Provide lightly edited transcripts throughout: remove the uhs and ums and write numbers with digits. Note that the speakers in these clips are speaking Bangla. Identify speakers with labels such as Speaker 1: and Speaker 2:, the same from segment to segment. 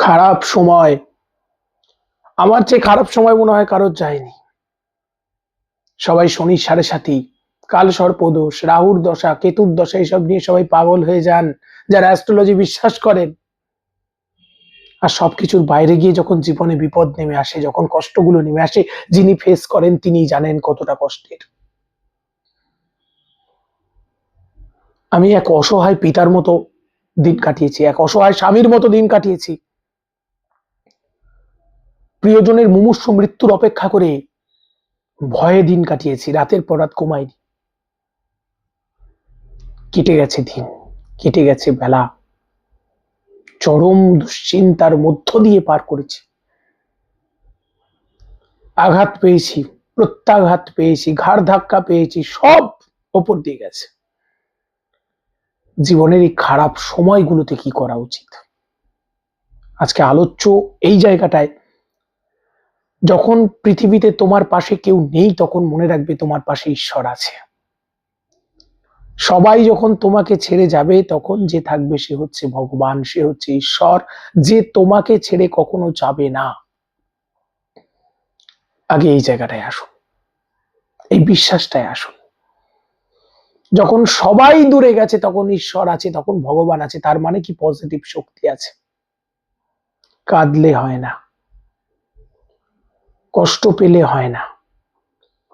Speaker 1: খারাপ সময়, আমার চেয়ে খারাপ সময় মনে হয় কারোর যায়নি। সবাই শনির সাড়ে সাথী, কাল সর্পদোষ, রাহুর দশা, কেতুর দশা এসব নিয়ে সবাই পাগল হয়ে যান যারা অ্যাস্ট্রোলজি বিশ্বাস করেন। আর সবকিছুর বাইরে গিয়ে যখন জীবনে বিপদ নেমে আসে, যখন কষ্টগুলো নেমে আসে, যিনি ফেস করেন তিনি জানেন কতটা কষ্টের। আমি এক অসহায় পিতার মতো দিন কাটিয়েছি, এক অসহায় স্বামীর মতো দিন কাটিয়েছি। প্রিয়জনের মুমূর্ষু মৃত্যুর অপেক্ষা করে ভয়ে দিন কাটিয়েছি, রাতের পর রাত ঘুমাইনি। কেটে গেছে দিন, কেটে গেছে বেলা, চরম দুশ্চিন্তার মধ্য দিয়ে পার করেছি। আঘাত পেয়েছি, প্রত্যাঘাত পেয়েছি, ঘাড় ধাক্কা পেয়েছি, সব ওপর দিয়ে গেছে। জীবনের এই খারাপ সময়গুলোতে কি করা উচিত, আজকে আলোচ্য এই জায়গাটায়। যখন পৃথিবীতে তোমার পাশে কেউ নেই, তখন মনে রাখবে তোমার পাশে ঈশ্বর আছে। সবাই যখন তোমাকে ছেড়ে যাবে, তখন যে থাকবে সে হচ্ছে ভগবান, সে হচ্ছে ঈশ্বর, যে তোমাকে ছেড়ে কখনো যাবে না। আগে এই জায়গাটায় আসুন, এই বিশ্বাসটায় আসুন। যখন সবাই দূরে গেছে তখন ঈশ্বর আছে, তখন ভগবান আছে, তার মানে কি পজিটিভ শক্তি আছে। কাঁদলে হয় না, কষ্ট পেলে হয় না,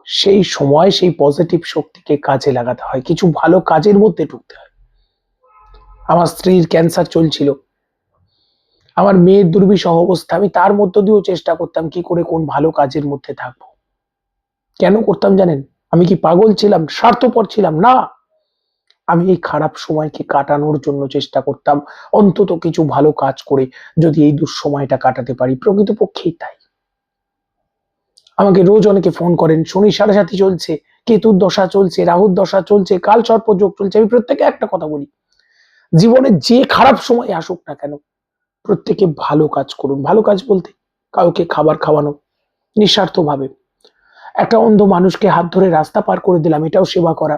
Speaker 1: সেই সময় সেই পজিটিভ শক্তিকে কাজে লাগাতে হয়, কিছু ভালো কাজের মধ্যে ঢুকতে হয়। আমার স্ত্রীর ক্যান্সার চলছিল, আমার মেয়ের দুর্বিষহ অবস্থা, আমি তার মধ্য দিয়েও চেষ্টা করতাম কি করে কোন ভালো কাজের মধ্যে থাকবো। কেন করতাম জানেন? আমি কি পাগল ছিলাম, স্বার্থপর ছিলাম? না, আমি এই খারাপ সময়কে কাটানোর জন্য চেষ্টা করতাম অন্তত কিছু ভালো কাজ করে যদি এই দুঃসময়টা কাটাতে পারি। প্রকৃতপক্ষেই তাই। আমাকে রোজ অনেকে ফোন করেন, শনি সাড়ে সাথী চলছে, কেতুর দশা চলছে, রাহুর দশা চলছে, কাল সর্প যোগ চলছে। আমি প্রত্যেকে একটা কথা বলি, জীবনে যে খারাপ সময় আসুক না কেন, প্রত্যেকে ভালো কাজ করুন। ভালো কাজ বলতে কাউকে খাবার খাওয়ানো নিঃস্বার্থ ভাবে, একটা অন্ধ মানুষকে হাত ধরে রাস্তা পার করে দিলাম, এটাও সেবা করা।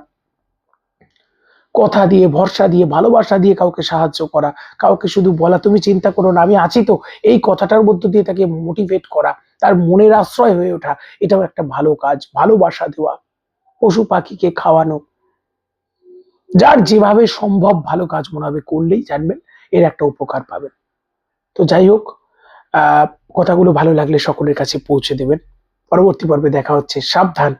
Speaker 1: কথা দিয়ে, ভরসা দিয়ে, ভালোবাসা দিয়ে কাউকে সাহায্য করা, কাউকে শুধু বলা তুমি চিন্তা করো না আমি আছি তো, এই কথাটার মধ্য দিয়ে তাকে মোটিভেট করা, তার মনের আশ্রয় হয়ে ওঠা, এটাও একটা ভালো কাজ। ভালোবাসা দেওয়া, পশু পাখিকে খাওয়ানো, যার যেভাবে সম্ভব ভালো কাজ মনে হবে করলেই জানবেন এর একটা উপকার পাবেন। তো যাই হোক, আহ কথাগুলো ভালো লাগলে সকলের কাছে পৌঁছে দেবেন। পরবর্তী পর্বে দেখা হচ্ছে। সাবধান।